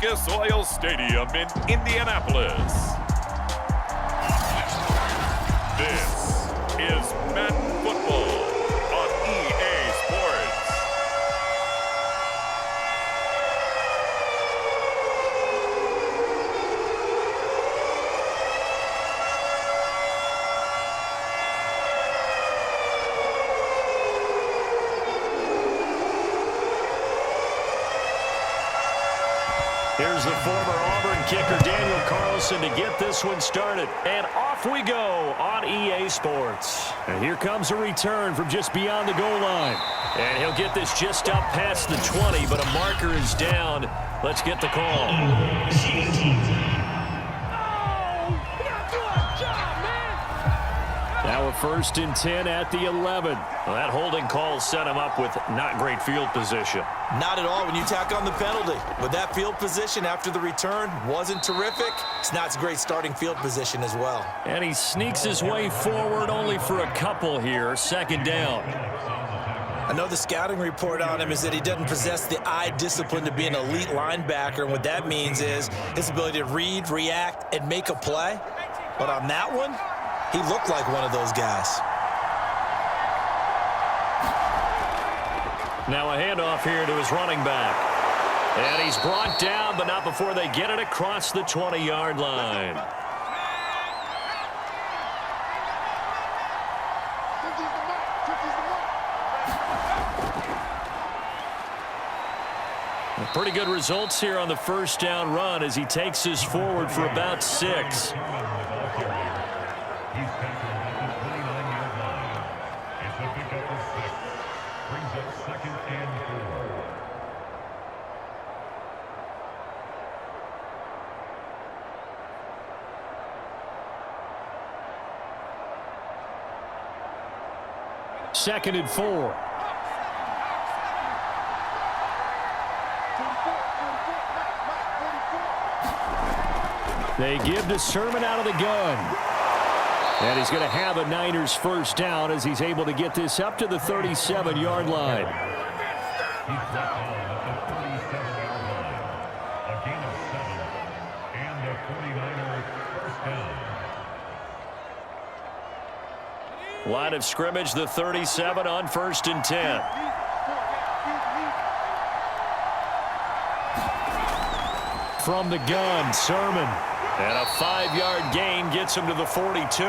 Lucas Oil Stadium in Indianapolis. This is Madden Football on EA Sports. Here's the former Auburn kicker, Daniel Carlson, to get this one started. And off we go on EA Sports. And here comes a return from just beyond the goal line. And he'll get this just up past the 20, but a marker is down. Let's get the call. Now a 1st and 10 at the 11. Well, that holding call set him up with not great field position. Not at all when you tack on the penalty. But that field position after the return wasn't terrific. It's not a great starting field position as well. And he sneaks his way forward only for a couple here. 2nd down. I know the scouting report on him is that he doesn't possess the eye discipline to be an elite linebacker. And what that means is his ability to read, react, and make a play. But on that one, he looked like one of those guys. Now a handoff here to his running back. And he's brought down, but not before they get it across the 20-yard line. Pretty good results here on the 1st down run as he takes us forward for about 6. Second and 4. They give to Sermon out of the gun. And he's going to have a Niners 1st down as he's able to get this up to the 37-yard line. Line of scrimmage, the 37 on 1st and 10. From the gun, Sermon. And a 5-yard gain gets him to the 42.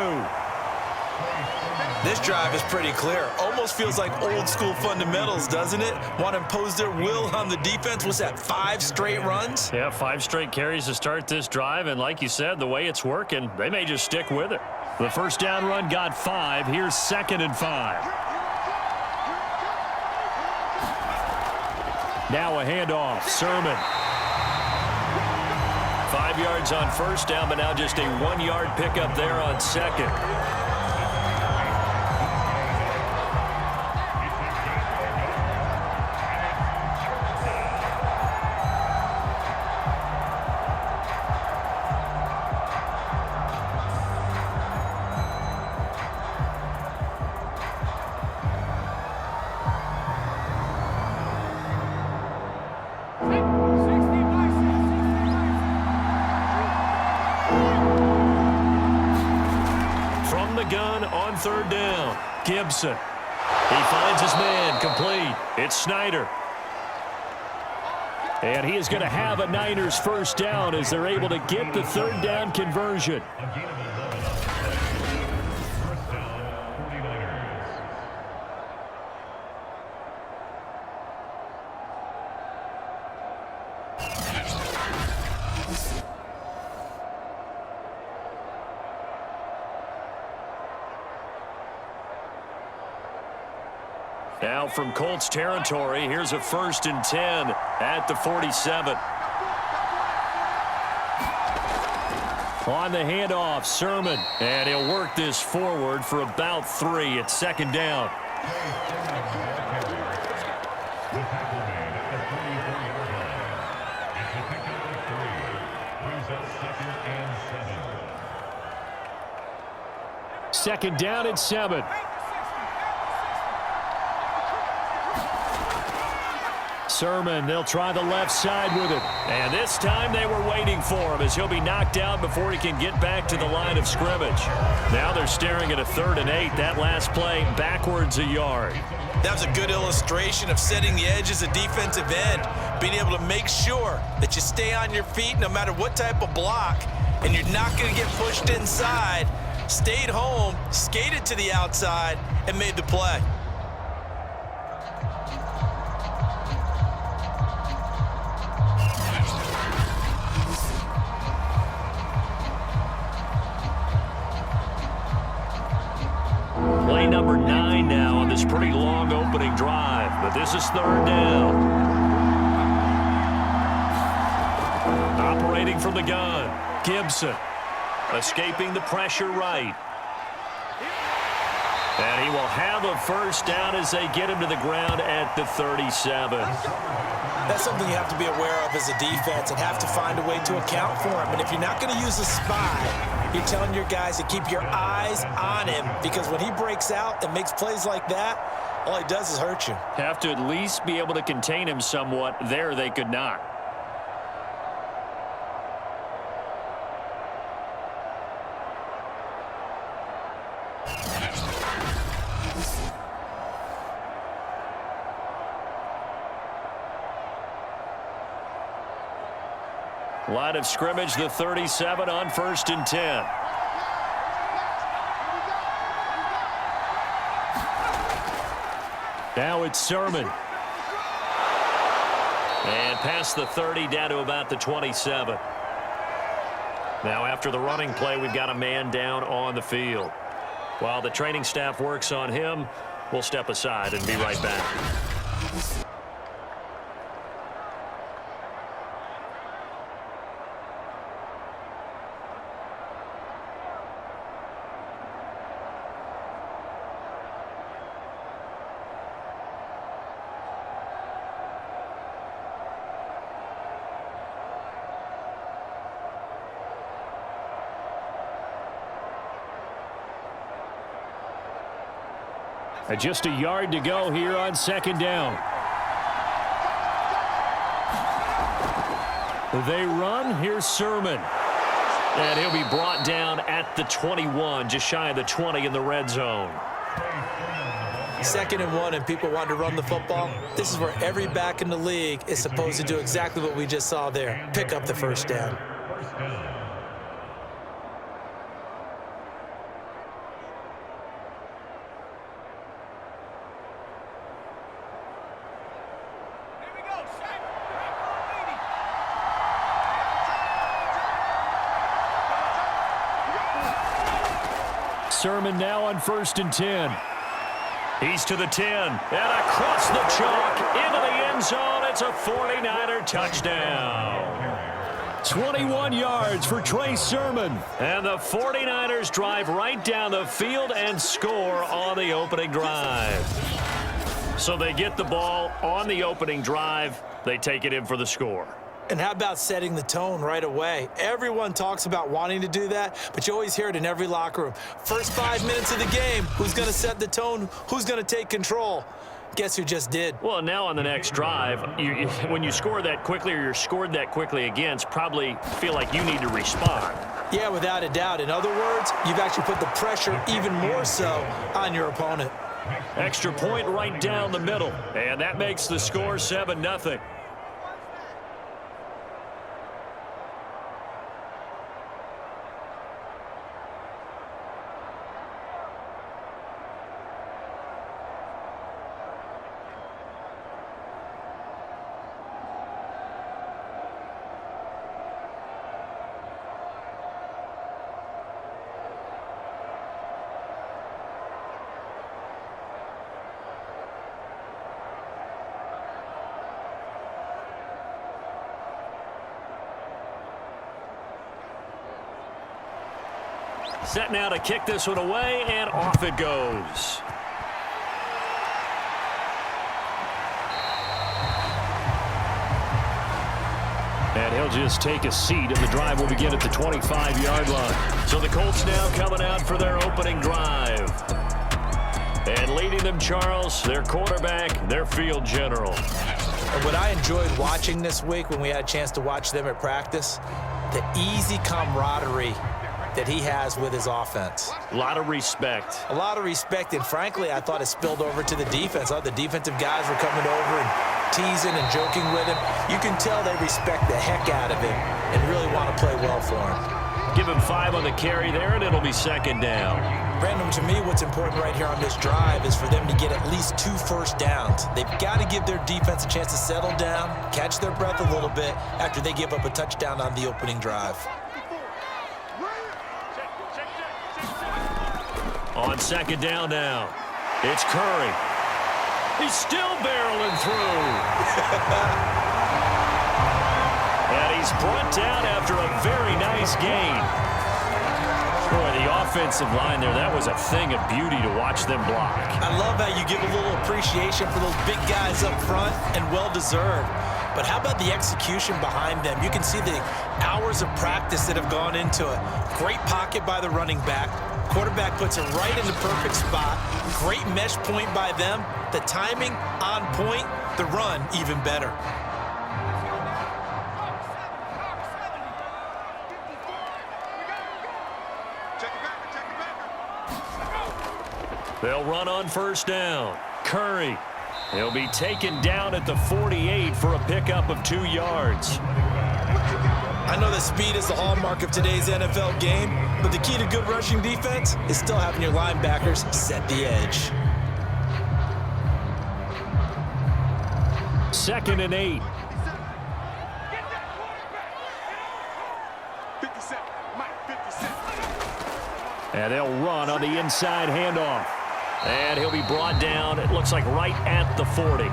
This drive is pretty clear. Almost feels like old school fundamentals, doesn't it? Want to impose their will on the defense. What's that, 5 straight runs? Yeah, 5 straight carries to start this drive. And like you said, the way it's working, they may just stick with it. The 1st down run got 5. Here's 2nd and 5. Now a handoff. Sermon. 5 yards on 1st down, but now just a 1-yard pickup there on 2nd. Gun on 3rd down. Gibson. He finds his man complete. It's Snyder. And he is going to have a Niners 1st down as they're able to get the 3rd down conversion. Now from Colts territory, here's a 1st and 10 at the 47. On the handoff, Sermon. And he'll work this forward for about 3 at 2nd down. Second down and 7. Sermon, they'll try the left side with it. And this time they were waiting for him as he'll be knocked down before he can get back to the line of scrimmage. Now they're staring at a 3rd and 8. That last play backwards a yard. That was a good illustration of setting the edge as a defensive end, being able to make sure that you stay on your feet no matter what type of block, and you're not going to get pushed inside. Stayed home, skated to the outside, and made the play. Play number 9 now on this pretty long opening drive, but this is 3rd down. Operating from the gun, Gibson. Escaping the pressure right. And he will have a 1st down as they get him to the ground at the 37. That's something you have to be aware of as a defense and have to find a way to account for him. And if you're not going to use a spy, you're telling your guys to keep your eyes on him, because when he breaks out and makes plays like that, all he does is hurt you. Have to at least be able to contain him somewhat. There they could not. Line of scrimmage, the 37 on 1st and 10. Now it's Sermon. And past the 30 down to about the 27. Now after the running play, we've got a man down on the field. While the training staff works on him, we'll step aside and be right back. Just a yard to go here on 2nd down. They run. Here's Sermon. And he'll be brought down at the 21, just shy of the 20 in the red zone. 2nd and 1, and people want to run the football. This is where every back in the league is supposed to do exactly what we just saw there. Pick up the 1st down. Sermon now on 1st and 10. He's to the 10, and across the chalk into the end zone. It's a 49er touchdown. 21 yards for Trey Sermon. And the 49ers drive right down the field and score on the opening drive. So they get the ball on the opening drive. They take it in for the score. And how about setting the tone right away? Everyone talks about wanting to do that, but you always hear it in every locker room. First 5 minutes of the game, who's going to set the tone? Who's going to take control? Guess who just did? Well, now on the next drive, when you score that quickly or you're scored that quickly against, probably feel like you need to respond. Yeah, without a doubt. In other words, you've actually put the pressure even more so on your opponent. Extra point right down the middle, and that makes the score 7-0. Set now to kick this one away, and off it goes. And he'll just take a seat, and the drive will begin at the 25-yard line. So the Colts now coming out for their opening drive. And leading them, Charles, their quarterback, their field general. And what I enjoyed watching this week when we had a chance to watch them at practice, the easy camaraderie that he has with his offense. A lot of respect. A lot of respect, and frankly, I thought it spilled over to the defense. The defensive guys were coming over and teasing and joking with him. You can tell they respect the heck out of him and really want to play well for him. Give him 5 on the carry there, and it'll be second down. Brandon, to me, what's important right here on this drive is for them to get at least 2 first downs. They've got to give their defense a chance to settle down, catch their breath a little bit after they give up a touchdown on the opening drive. On second down now, it's Curry. He's still barreling through. And he's brought down after a very nice gain. Boy, the offensive line there, that was a thing of beauty to watch them block. I love how you give a little appreciation for those big guys up front, and well-deserved. But how about the execution behind them? You can see the hours of practice that have gone into it. Great pocket by the running back. Quarterback puts it right in the perfect spot. Great mesh point by them. The timing on point. The run even better. They'll run on first down. Curry. He'll be taken down at the 48 for a pickup of 2 yards. I know that speed is the hallmark of today's NFL game, but the key to good rushing defense is still having your linebackers set the edge. 2nd and 8. And they'll run on the inside handoff. And he'll be brought down, it looks like right at the 40.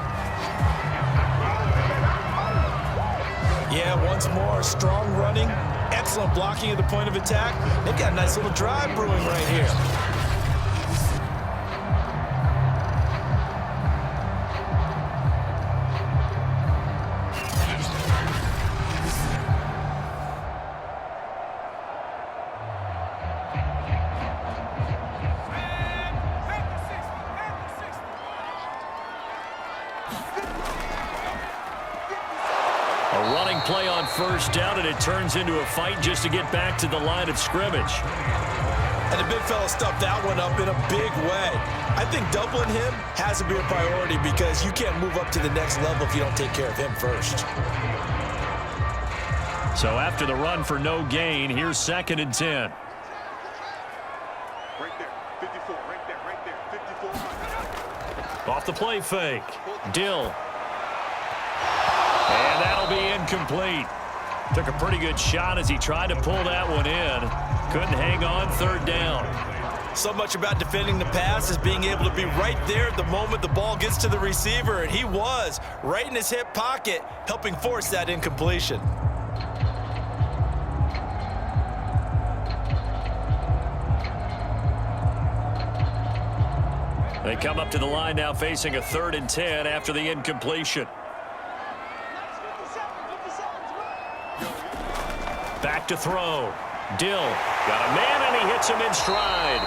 Yeah, once more, strong running, excellent blocking at the point of attack. They've got a nice little drive brewing right here. A running play on first down, and it turns into a fight just to get back to the line of scrimmage. And the big fella stuffed that one up in a big way. I think doubling him has to be a priority because you can't move up to the next level if you don't take care of him first. So after the run for no gain, here's 2nd and 10. Right there, 54, right there, 54. Off the play fake. Dill. And that'll be incomplete. Took a pretty good shot as he tried to pull that one in. Couldn't hang on, 3rd down. So much about defending the pass is being able to be right there at the moment the ball gets to the receiver, and he was right in his hip pocket, helping force that incompletion. They come up to the line now facing a 3rd and 10 after the incompletion. Back to throw. Dill got a man, and he hits him in stride.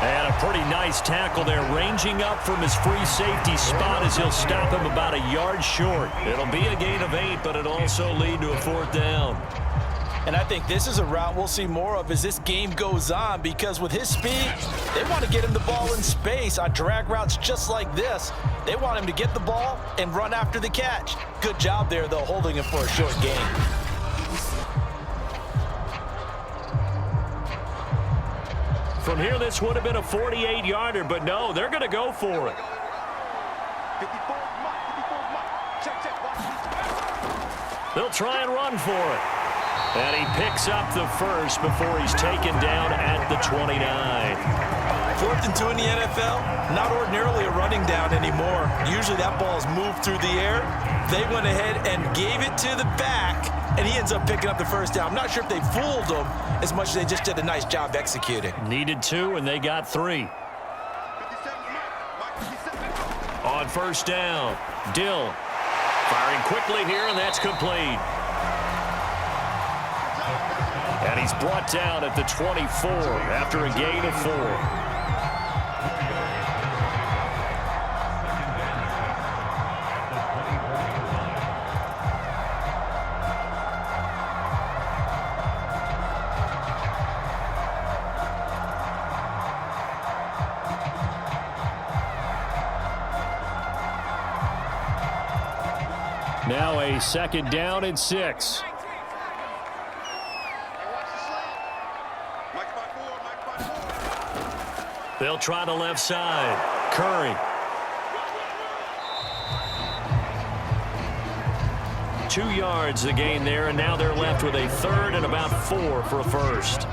And a pretty nice tackle there, ranging up from his free safety spot as he'll stop him about a yard short. It'll be a gain of 8, but it'll also lead to a 4th down. And I think this is a route we'll see more of as this game goes on, because with his speed, they want to get him the ball in space on drag routes just like this. They want him to get the ball and run after the catch. Good job there, though, holding him for a short gain. From here, this would have been a 48-yarder, but no, they're going to go for it. 54, check. They'll try and run for it. And he picks up the first before he's taken down at the 29. 4th and 2 in the NFL, not ordinarily a running down anymore. Usually that ball's moved through the air. They went ahead and gave it to the back, and he ends up picking up the first down. I'm not sure if they fooled him as much as they just did a nice job executing. Needed 2, and they got 3. On first down, Dill firing quickly here, and that's complete. And he's brought down at the 24 after a gain of 4. Now a 2nd down and 6. They'll try the left side. Curry. 2 yards the gain there, and now they're left with a 3rd and about 4 for a first.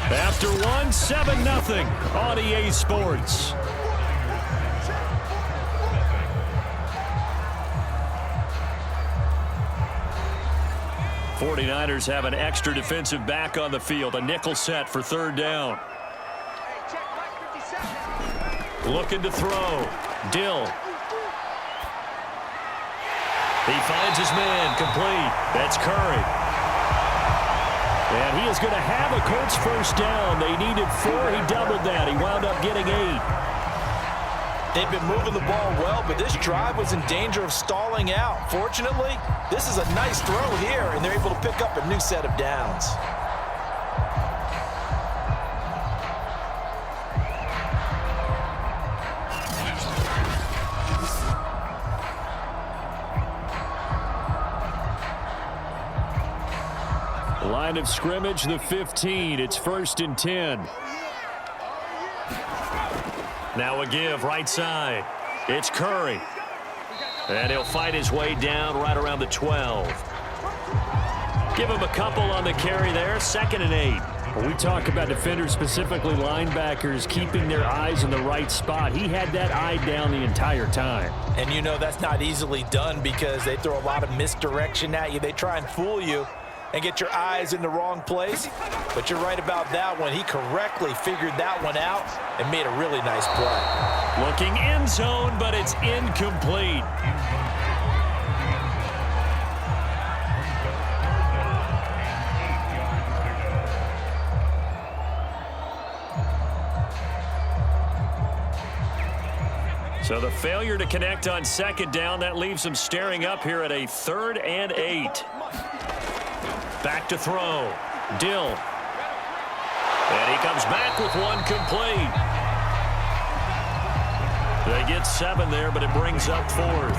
After one, 7-0 on EA Sports. '49ers have an extra defensive back on the field. A nickel set for 3rd down. Looking to throw. Dill. He finds his man. Complete. That's Curry. And he is going to have a Colts first down. They needed 4. He doubled that. He wound up getting 8. They've been moving the ball well, but this drive was in danger of stalling out. Fortunately, this is a nice throw here, and they're able to pick up a new set of downs. Line of scrimmage, the 15. It's 1st and 10. Now a give right side. It's Curry. And he'll fight his way down right around the 12. Give him a couple on the carry there. 2nd and 8. When we talk about defenders, specifically linebackers, keeping their eyes in the right spot, he had that eye down the entire time. And you know that's not easily done because they throw a lot of misdirection at you. They try and fool you and get your eyes in the wrong place. But you're right about that one. He correctly figured that one out and made a really nice play. Looking end zone, but it's incomplete. So the failure to connect on 2nd down, that leaves them staring up here at a 3rd and 8. Back to throw. Dill. And he comes back with one complete. They get 7 there, but it brings up 4th.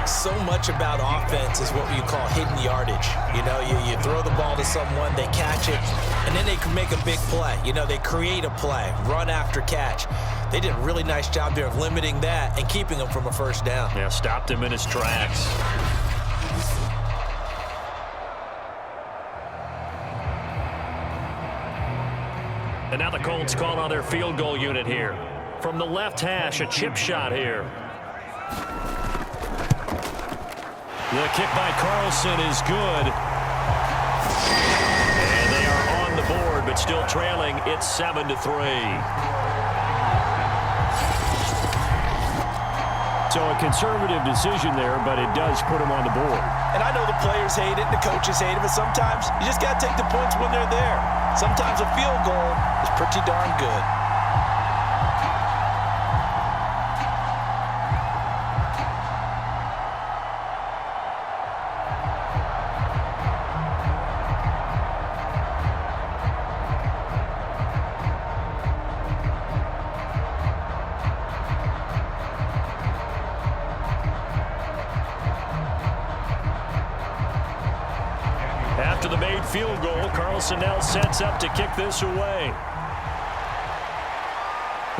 So much about offense is what you call hidden yardage. You know, you throw the ball to someone, they catch it, and then they can make a big play. You know, they create a play, run after catch. They did a really nice job there of limiting that and keeping him from a first down. Yeah, stopped him in his tracks. And now the Colts call on their field goal unit here. From the left hash, a chip shot here. The kick by Carlson is good. And they are on the board, but still trailing. It's 7-3. So a conservative decision there, but it does put him on the board. And I know the players hate it, the coaches hate it, but sometimes you just got to take the points when they're there. Sometimes a field goal is pretty darn good. After the made field goal, Carlson now sets up to kick this away.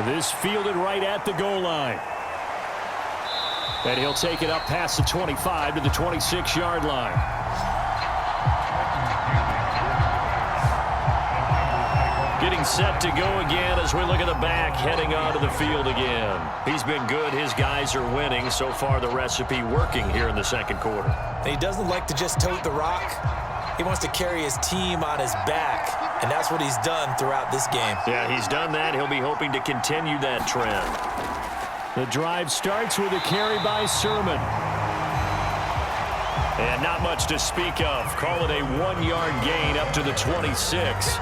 This fielded right at the goal line. And he'll take it up past the 25 to the 26-yard line. Getting set to go again as we look at the back heading onto the field again. He's been good. His guys are winning. So far, the recipe working here in the 2nd quarter. He doesn't like to just tote the rock. He wants to carry his team on his back, and that's what he's done throughout this game. Yeah, he's done that. He'll be hoping to continue that trend. The drive starts with a carry by Sermon. And not much to speak of. Call it a 1-yard gain up to the 26.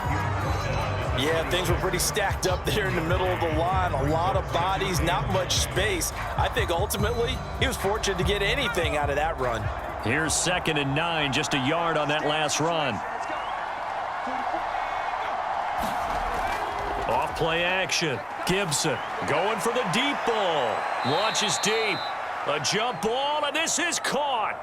Yeah, things were pretty stacked up there in the middle of the line. A lot of bodies, not much space. I think ultimately he was fortunate to get anything out of that run. Here's 2nd and 9, just a yard on that last run. Off play action. Gibson going for the deep ball. Launches deep. A jump ball, and this is caught.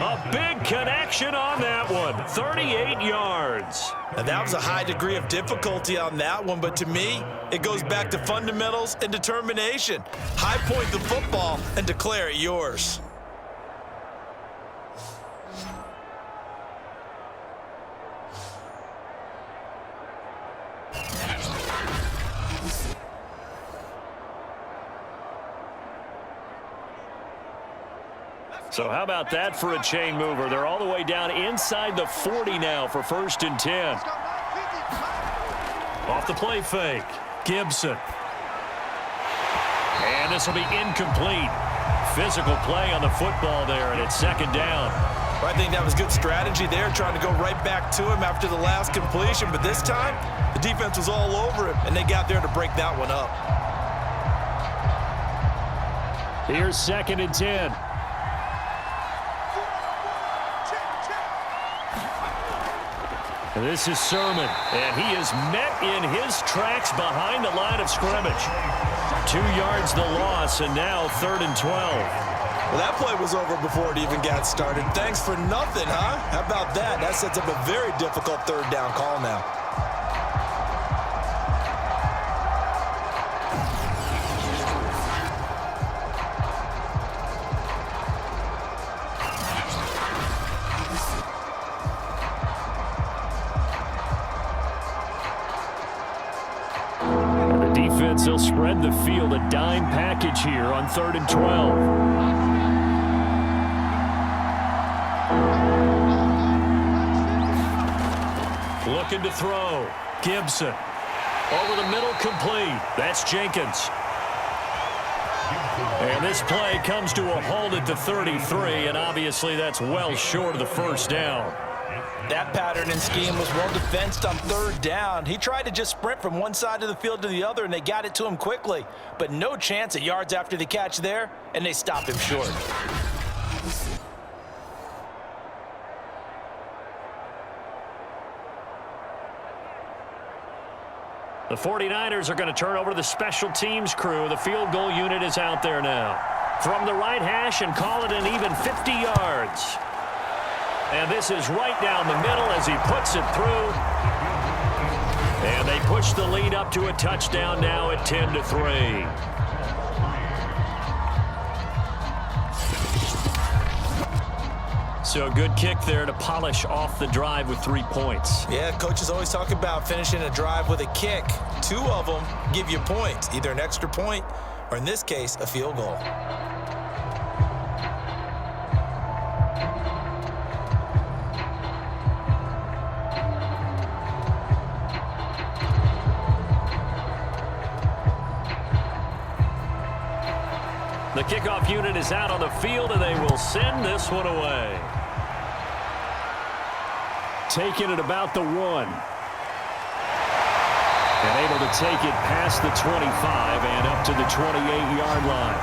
A big connection on that one. 38 yards. And that was a high degree of difficulty on that one, but to me, it goes back to fundamentals and determination. High point the football and declare it yours. So how about that for a chain mover? They're all the way down inside the 40 now for 1st and 10. Off the play fake. Gibson. And this will be incomplete. Physical play on the football there, and it's 2nd down. I think that was good strategy there, trying to go right back to him after the last completion. But this time, the defense was all over him, and they got there to break that one up. Here's 2nd and 10. And this is Sermon, and he is met in his tracks behind the line of scrimmage. 2 yards the loss, and now 3rd and 12. Well, that play was over before it even got started. Thanks for nothing, huh? How about that? That sets up a very difficult 3rd down call now. They'll spread the field, a dime package here on 3rd and 12. Looking to throw. Gibson. Over the middle, complete. That's Jenkins. And this play comes to a halt at the 33, and obviously that's well short of the 1st down. That pattern and scheme was well defensed on 3rd down. He tried to just sprint from one side of the field to the other, and they got it to him quickly. But no chance at yards after the catch there, and they stopped him short. The 49ers are going to turn over to the special teams crew. The field goal unit is out there now. From the right hash and call it an even 50 yards. And this is right down the middle as he puts it through. And they push the lead up to a touchdown now at 10-3. So a good kick there to polish off the drive with 3 points. Yeah, coaches always talk about finishing a drive with a kick. 2 of them give you points, either an extra point or, in this case, a field goal. The kickoff unit is out on the field, and they will send this one away. Taking it about the 1. And able to take it past the 25 and up to the 28-yard line.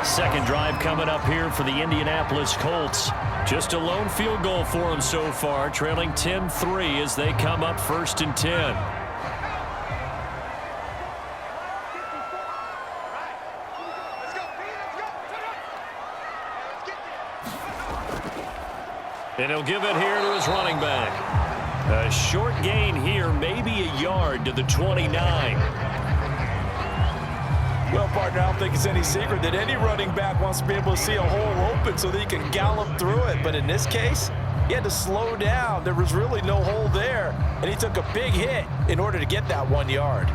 Second drive coming up here for the Indianapolis Colts. Just a lone field goal for them so far, trailing 10-3 as they come up 1st and 10. And he'll give it here to his running back. A short gain here, maybe a yard to the 29. Well, partner, I don't think it's any secret that any running back wants to be able to see a hole open so that he can gallop through it. But in this case, he had to slow down. There was really no hole there, and he took a big hit in order to get that 1 yard.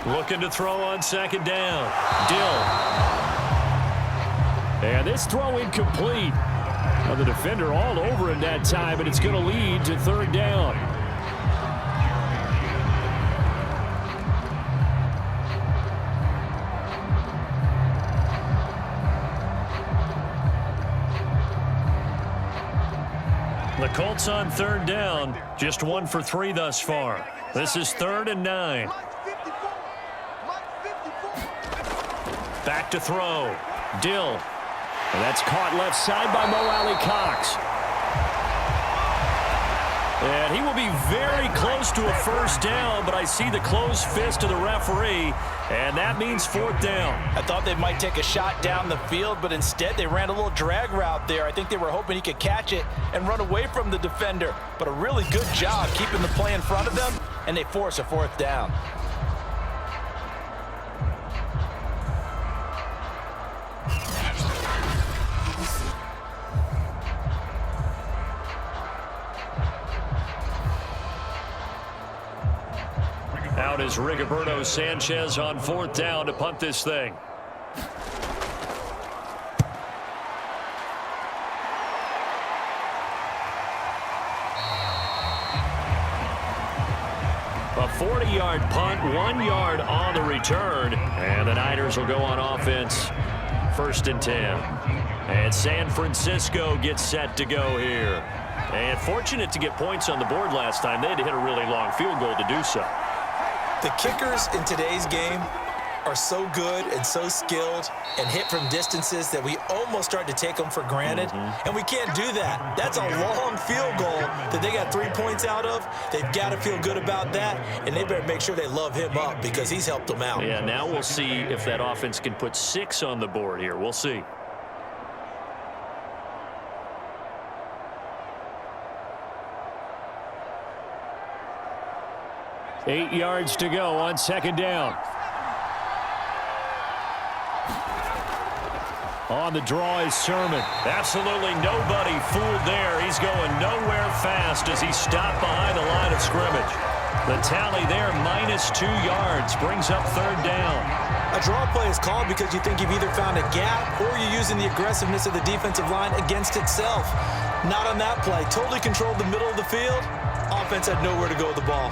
Looking to throw on 2nd down. Dill. And this throw incomplete. Well, the defender all over him that time, but it's going to lead to 3rd down. Colts on third down. Just 1 for 3 thus far. This is 3rd and 9. Back to throw. Dill. And that's caught left side by Mo Alley-Cox. And he will be very close to a first down, but I see the closed fist of the referee, and that means 4th down. I thought they might take a shot down the field, but instead they ran a little drag route there. I think they were hoping he could catch it and run away from the defender. But a really good job keeping the play in front of them, and they force a 4th down. Out is Rigoberto Sanchez on 4th down to punt this thing. A 40-yard punt, 1 yard on the return, and the Niners will go on offense. 1st and 10. And San Francisco gets set to go here. And fortunate to get points on the board last time. They had to hit a really long field goal to do so. The kickers in today's game are so good and so skilled and hit from distances that we almost start to take them for granted. And we can't do that. That's a long field goal that they got 3 points out of. They've got to feel good about that, and they better make sure they love him up because he's helped them out. Yeah, now we'll see if that offense can put 6 on the board here. We'll see. Eight yards to go on 2nd down. On the draw is Sermon. Absolutely nobody fooled there. He's going nowhere fast as he's stopped behind the line of scrimmage. The tally there, -2 yards, brings up 3rd down. A draw play is called because you think you've either found a gap or you're using the aggressiveness of the defensive line against itself. Not on that play. Totally controlled the middle of the field. Offense had nowhere to go with the ball.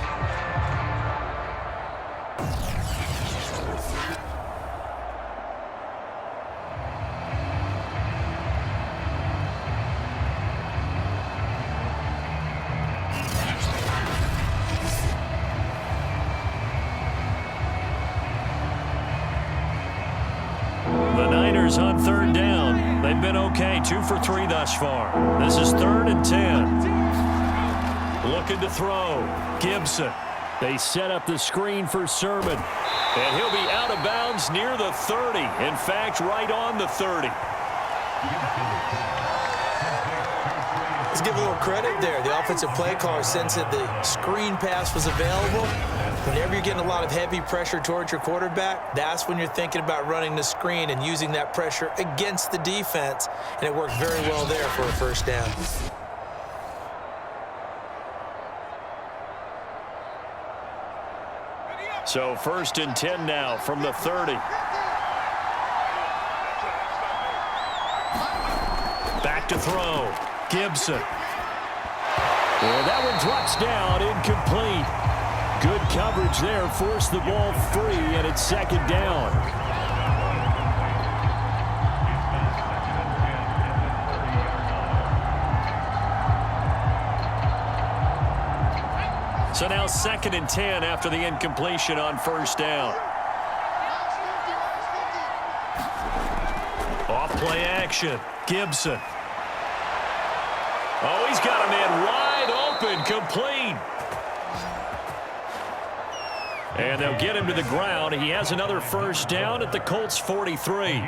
On 3rd down. They've been okay, 2 for 3 thus far. This is 3rd and 10. Looking to throw. Gibson. They set up the screen for Sermon. And he'll be out of bounds near the 30. In fact, right on the 30. Let's give a little credit there. The offensive play caller sensed that the screen pass was available. Whenever you're getting a lot of heavy pressure towards your quarterback, that's when you're thinking about running the screen and using that pressure against the defense. And it worked very well there for a 1st down. So 1st and 10 now from the 30. Back to throw. Gibson. And that one drops down, incomplete. Good coverage there, forced the ball free, and it's 2nd down. So now 2nd and 10 after the incompletion on 1st down. Off play action. Gibson. Oh, he's got a man wide open, complete. And they'll get him to the ground. He has another 1st down at the Colts 43.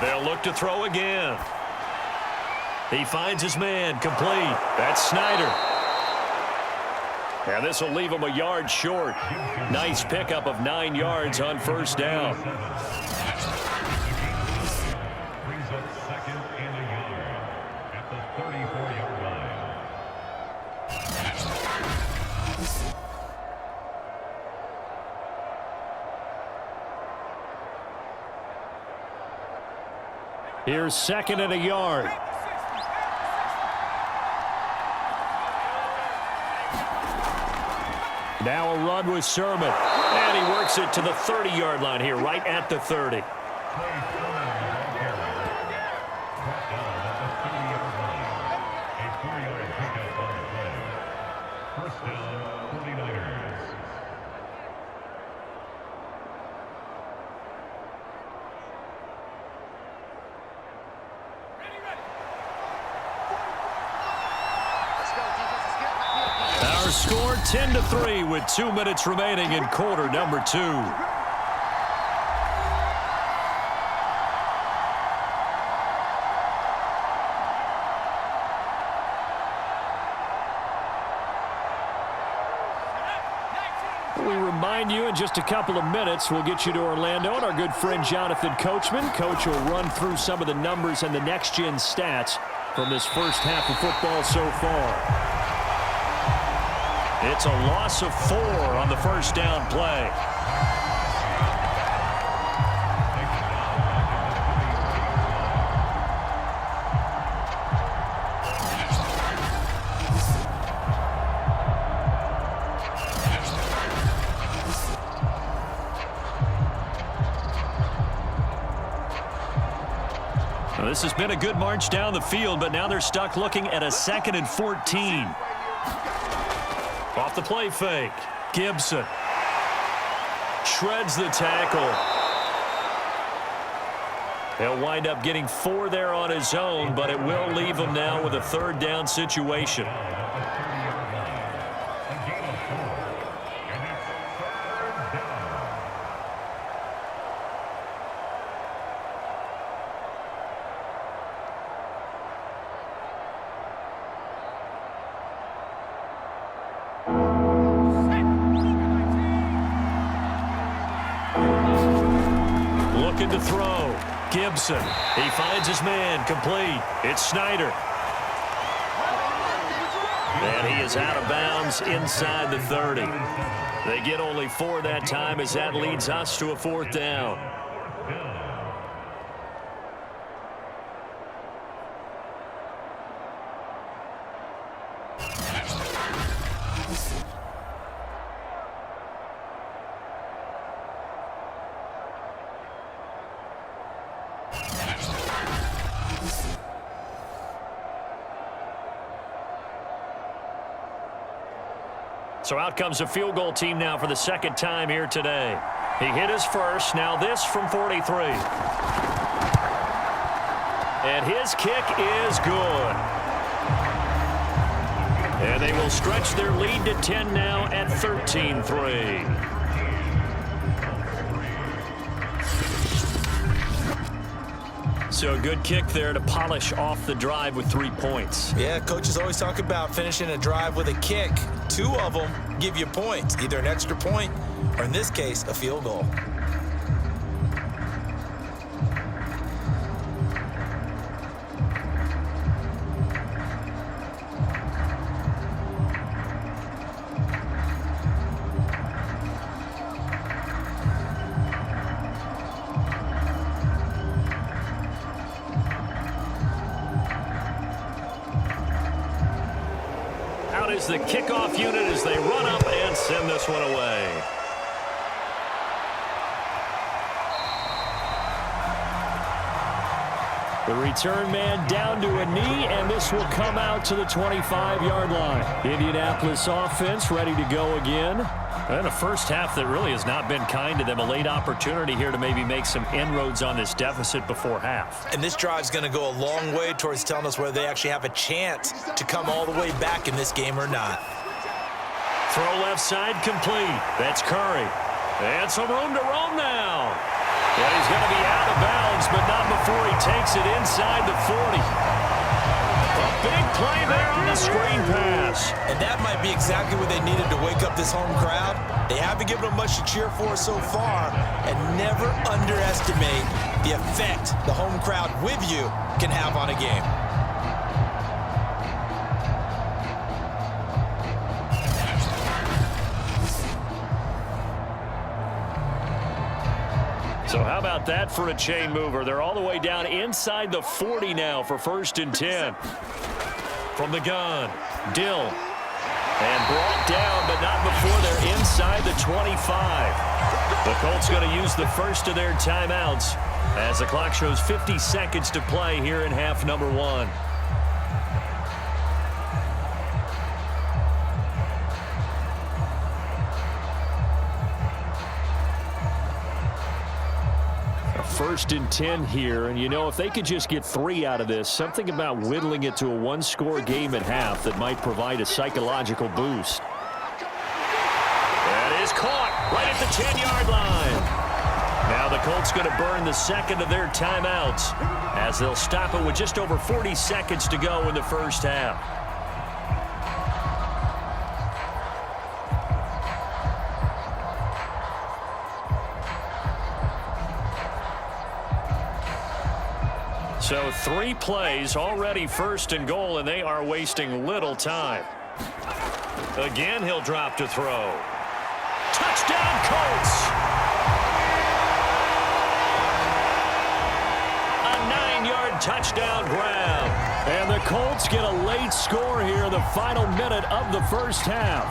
They'll look to throw again. He finds his man, complete. That's Snyder. And this will leave him a yard short. Nice pickup of 9 yards on 1st down. Brings up 2nd and a yard at the 34-yard line. Here's 2nd and a yard. Now a run with Sermon. And he works it to the 30-yard line here, right at the 30. First down, 49ers. Our score 10-3 with 2 minutes remaining in quarter number 2. We remind you in just a couple of minutes we'll get you to Orlando and our good friend Jonathan Coachman. Coach will run through some of the numbers and the next-gen stats from this first half of football so far. It's a loss of 4 on the first down play. Now, this has been a good march down the field, but now they're stuck looking at a 2nd and 14. Off the play fake. Gibson shreds the tackle. He'll wind up getting 4 there on his own, but it will leave him now with a 3rd down situation. Looking to throw. Gibson. He finds his man. Complete. It's Snyder. And he is out of bounds inside the 30. They get only 4 that time as that leads us to a 4th down. So out comes a field goal team now for the 2nd time here today. He hit his first. Now this from 43. And his kick is good. And they will stretch their lead to 10 now at 13-3. So a good kick there to polish off the drive with 3 points. Yeah, coaches always talk about finishing a drive with a kick. 2 of them give you points, either an extra point or, in this case, a field goal. Out is the kickoff unit as they run up and send this one away. The return man down to a knee, and this will come out to the 25-yard line. Indianapolis offense ready to go again. And a first half that really has not been kind to them. A late opportunity here to maybe make some inroads on this deficit before half. And this drive's going to go a long way towards telling us whether they actually have a chance to come all the way back in this game or not. Throw left side complete. That's Curry. And some room to roam now. And he's going to be out of bounds, but not before he takes it inside the 40. A big play there on the screen pass. And that might be exactly what they needed to wake up this home crowd. They haven't given them much to cheer for so far, and never underestimate the effect the home crowd with you can have on a game. So how about that for a chain mover? They're all the way down inside the 40 now for 1st and 10. From the gun, Dill. And brought down, but not before they're inside the 25. The Colts going to use the first of their timeouts as the clock shows 50 seconds to play here in half number 1. First and 10 here, and you know, if they could just get 3 out of this, something about whittling it to a one-score game at half that might provide a psychological boost. That is caught right at the 10-yard line. Now the Colts going to burn the second of their timeouts as they'll stop it with just over 40 seconds to go in the first half. So 3 plays already 1st and goal, and they are wasting little time. Again, he'll drop to throw. Touchdown, Colts! A 9-yard touchdown grab. And the Colts get a late score here in the final minute of the first half.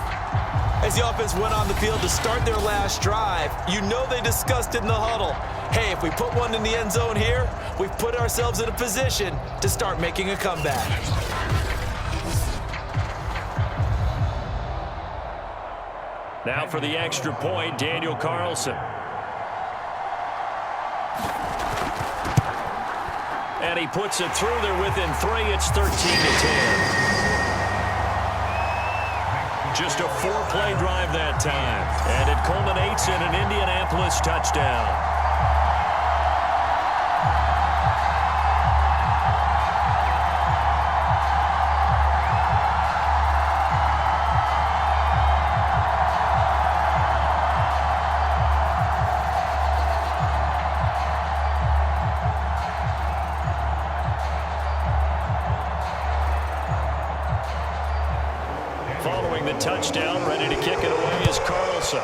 As the offense went on the field to start their last drive, you know they discussed it in the huddle. Hey, if we put one in the end zone here, we've put ourselves in a position to start making a comeback. Now for the extra point, Daniel Carlson. And he puts it through there within 3. It's 13-10. Just a 4-play drive that time. And it culminates in an Indianapolis touchdown. Following the touchdown, ready to kick it away is Carlson.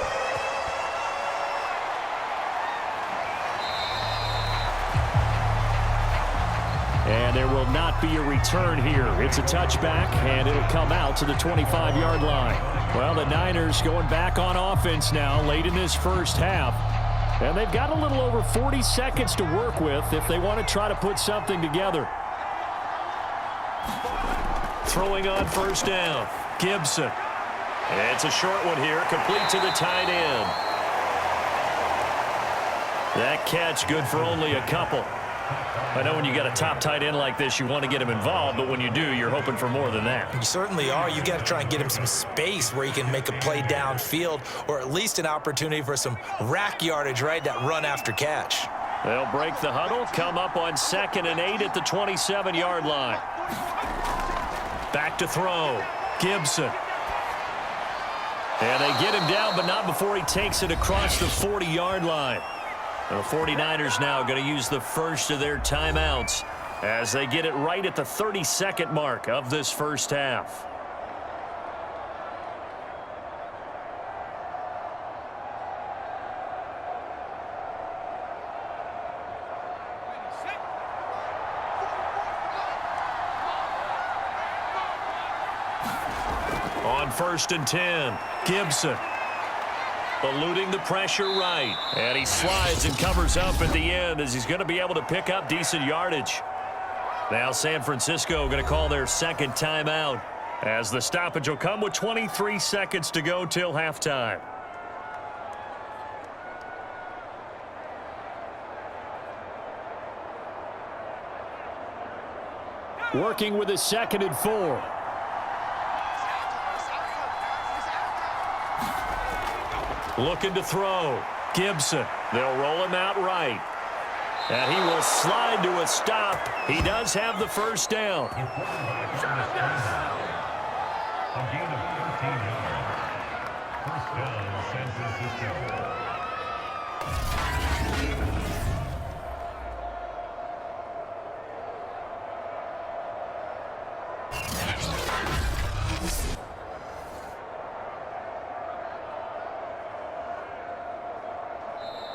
And there will not be a return here. It's a touchback, and it'll come out to the 25-yard line. Well, the Niners going back on offense now late in this first half. And they've got a little over 40 seconds to work with if they want to try to put something together. Throwing on first down, Gibson. It's a short one here, complete to the tight end. That catch good for only a couple. I know when you got a top tight end like this, you want to get him involved, but when you do, you're hoping for more than that. You certainly are. You got to try and get him some space where he can make a play downfield, or at least an opportunity for some rack yardage, right? That run after catch. They'll break the huddle, come up on 2nd and 8 at the 27-yard line. Back to throw, Gibson. And they get him down, but not before he takes it across the 40-yard line. The 49ers now going to use the first of their timeouts as they get it right at the 30-second mark of this first half. On 1st and 10, Gibson. Eluding the pressure right. And he slides and covers up at the end as he's going to be able to pick up decent yardage. Now San Francisco going to call their second timeout as the stoppage will come with 23 seconds to go till halftime. Working with a 2nd and 4. Looking to throw. Gibson. They'll roll him out right. And he will slide to a stop. He does have the first down. A gain of 13 yards. First down, San Francisco.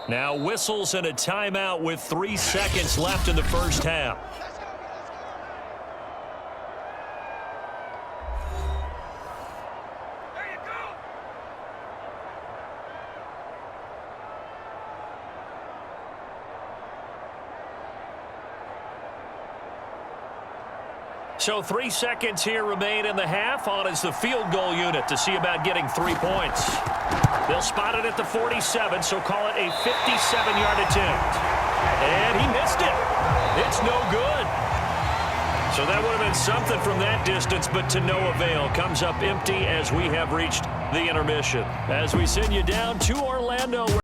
Now whistles and a timeout with 3 seconds left in the first half. So 3 seconds here remain in the half. On is the field goal unit to see about getting 3 points. They'll spot it at the 47, so call it a 57-yard attempt. And he missed it. It's no good. So that would have been something from that distance, but to no avail. Comes up empty as we have reached the intermission. As we send you down to Orlando.